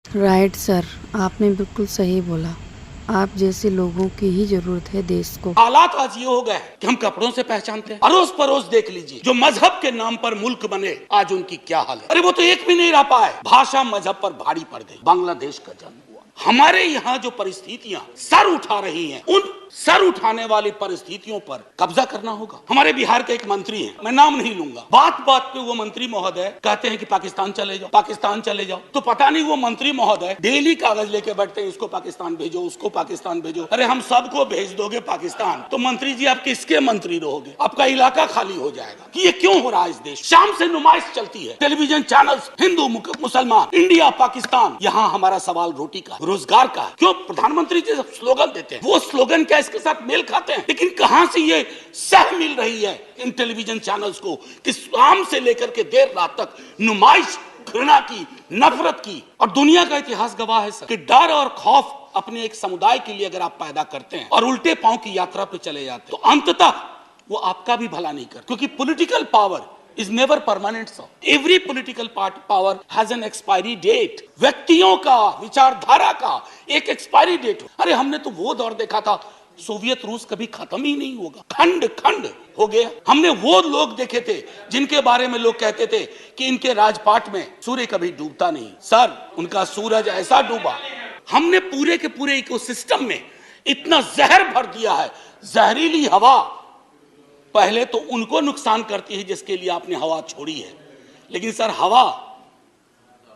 Right sir, आपने बिल्कुल सही बोला। आप जैसे लोगों की ही जरूरत है देश को। हालात आज ये हो गए कि हम कपड़ों से पहचानते हैं। अड़ोस पड़ोस देख लीजिए, जो मजहब के नाम पर मुल्क बने, आज उनकी क्या हाल है। अरे वो तो एक भी नहीं रह पाए, भाषा मजहब पर भारी पड़ गई। बांग्लादेश का जन्म हुआ। हमारे यहाँ जो परिस्थितियां सर उठा रही हैं, उन सर उठाने वाली परिस्थितियों पर कब्जा करना होगा। हमारे बिहार के एक मंत्री हैं, मैं नाम नहीं लूंगा, बात बात पे वो मंत्री महोदय कहते हैं कि पाकिस्तान चले जाओ, पाकिस्तान चले जाओ। तो पता नहीं वो मंत्री महोदय डेली कागज लेके बैठते हैं, इसको पाकिस्तान भेजो, उसको पाकिस्तान भेजो। अरे हम सबको भेज दोगे पाकिस्तान तो मंत्री जी आप किसके मंत्री रहोगे? आपका इलाका खाली हो जाएगा। कि ये क्यों हो रहा है इस देश? शाम से नुमाइश चलती है, टेलीविजन चैनल्स, हिंदू मुसलमान, इंडिया पाकिस्तान। यहाँ हमारा सवाल रोटी का, रोजगार का। क्यों प्रधानमंत्री जी स्लोगन देते हैं, वो स्लोगन क्या इसके साथ मेल खाते हैं? लेकिन कहां से ये सह मिल रही है इन टेलीविजन चैनल्स को कि शाम से लेकर के देर रात तक नुमाइश, घृणा की, नफरत की। और दुनिया का इतिहास गवाह है सर कि डर और खौफ अपने एक समुदाय के लिए अगर आप पैदा करते हैं और उल्टे पांव की यात्रा पे चले जाते हैं, तो अंततः वो आपका भी भला नहीं कर। क्योंकि political power is never permanent sir. Every political power has an expiry date. व्यक्तियों का, विचारधारा का एक एक्सपायरी डेट। अरे हमने तो वो दौर देखा था, सोवियत रूस कभी खत्म ही नहीं होगा, खंड खंड हो गया। हमने वो लोग देखे थे जिनके बारे में लोग कहते थे कि इनके राजपाट में सूर्य कभी डूबता नहीं। सर उनका सूरज ऐसा डूबा, हमने पूरे के पूरे इकोसिस्टम में इतना जहर भर दिया है। जहरीली हवा पहले तो उनको नुकसान करती है जिसके लिए आपने हवा छोड़ी है, लेकिन सर हवा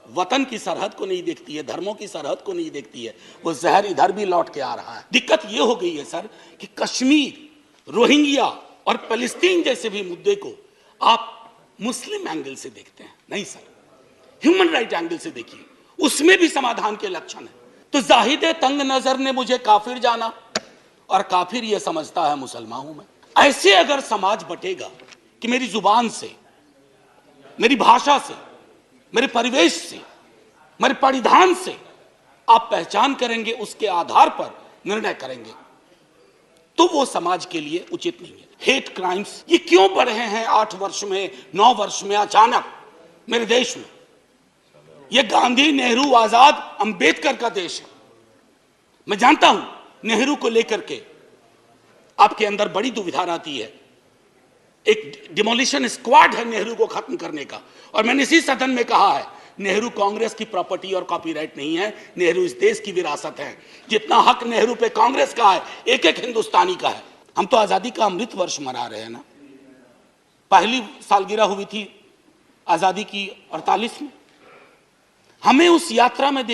वतन की सरहद को नहीं देखती है, धर्मों की सरहद को नहीं देखती है। वो जहर इधर भी लौट के आ रहा है। दिक्कत ये हो गई है सर कि कश्मीर, रोहिंग्या और फलस्तीन जैसे भी मुद्दे को आप मुस्लिम एंगल से देखते हैं। नहीं सर, ह्यूमन राइट एंगल से देखिए, उसमें भी समाधान के लक्षण है। तो जाहिद तंग नजर ने मुझे काफिर जाना और काफिर यह समझता है मुसलमान हूं मैं। ऐसे अगर समाज बटेगा कि मेरी जुबान से, मेरी भाषा से, मेरे परिवेश से, मेरे परिधान से आप पहचान करेंगे, उसके आधार पर निर्णय करेंगे, तो वो समाज के लिए उचित नहीं है। हेट क्राइम्स ये क्यों बढ़ रहे हैं 8 वर्ष में, 9 वर्ष में अचानक मेरे देश में? ये गांधी, नेहरू, आजाद, अंबेडकर का देश है। मैं जानता हूं नेहरू को लेकर के आपके अंदर बड़ी दुविधा रहती है। एक डिमोलिशन स्क्वाड है नेहरू को खत्म करने का, और मैंने इसी सदन में कहा है नेहरू कांग्रेस की प्रॉपर्टी और कॉपीराइट नहीं है, नेहरू इस देश की विरासत है। जितना हक नेहरू पे कांग्रेस का है, एक एक हिंदुस्तानी का है। हम तो आजादी का अमृत वर्ष मना रहे हैं ना। पहली सालगिरह हुई थी आजादी की 48 में। हमें उस यात्रा में